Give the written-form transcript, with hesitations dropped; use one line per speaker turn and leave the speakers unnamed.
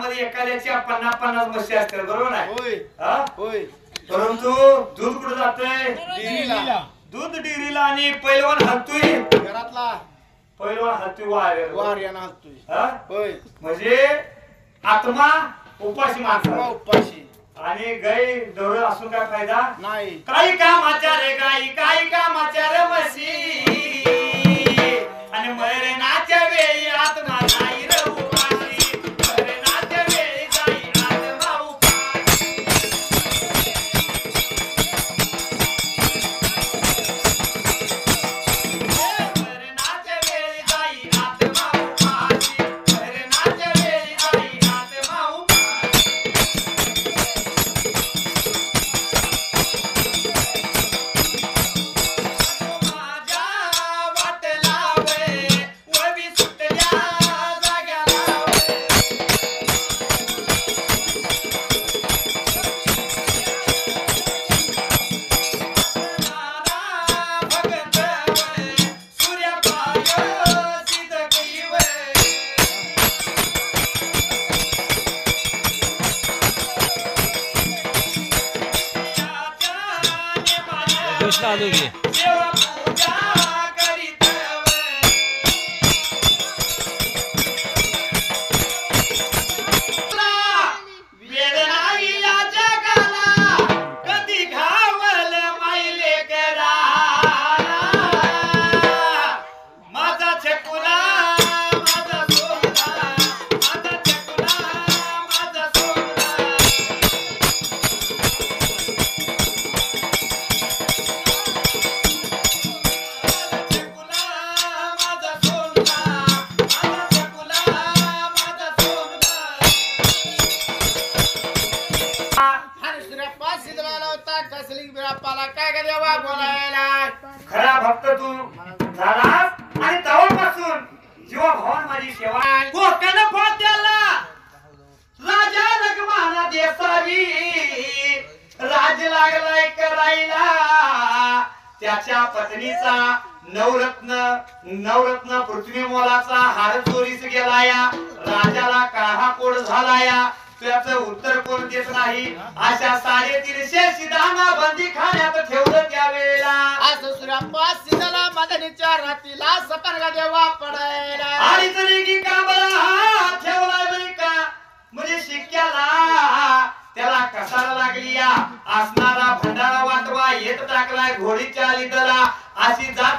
घरामध्ये एखाद्याच्या 50-50 म्हशी असतात बरोबर आहे
होय
हा
होय
परंतु दूध कुठे जातंय
डेअरीला
दूध डेअरीला आणि पैलवान हलतोय
घरातला
पैलवान हलतोय वाऱ्यावर
वाऱ्यानं हलतोय
हा
होय
म्हणजे आत्मा उपाशी माणसा
उपाशी
आणि गाय डोळ असून काय फायदा
नाही
काही कामाच्या रे गाई काही कामाच्या रे म्हशी आणि मरणाच्या वेळी आत्मा नाही रे उपाशी मरणाच्या वेळी जाई आत्मा उपाशी मरणाच्या वेळी जाई आत्मा उपाशी मरणाच्या वेळी जाई आत्मा उपाशी माझ्या वाटेला वे ववी सुटल्या जाग्याला वे नारा भगत वे सूर्यापाय सिद्धकी वे
कृष्णा आलो की
देवा पूजा करीत वे वेळ नाही या जगाला कधी घावल मायले कराला माझा छकुला माझा सोहला माझा छकुला माझा सोहला छकुला माझा सोहला माझा छकुला माझा सोहला
हरिश्रीप्पा सिद्धराला होता कसली बिराप्पाला काय का देवा बोलायला
खरा भक्त तू झालास आणि तेव्हापासून जीवा भावान माझी सेवा कोकण पोत्याला राजा लग्माना देसावी राज लागलाय करायला त्याच्या पत्नीचा नवरत्न पृथ्वी मोलाचा हार चोरीस गेलाया राजाला काहा कोड झालाया त्याचं उत्तर कोण देत नाही अशा 350 सिद्धांना बंदी खाण्यात ठेवलं त्यावेळेला
असं सूर्याप्पा सिद्धला मदनीच्या रातीला सपनगा देवा पडायला
आणि तरी की कांबळा ठेवलाय बरी का म्हणजे शिक्क्याला त्याला कसाला लागली या असणारा भंडारा वाटवा येत टाकलाय घोडीच्या लिदला अशी जात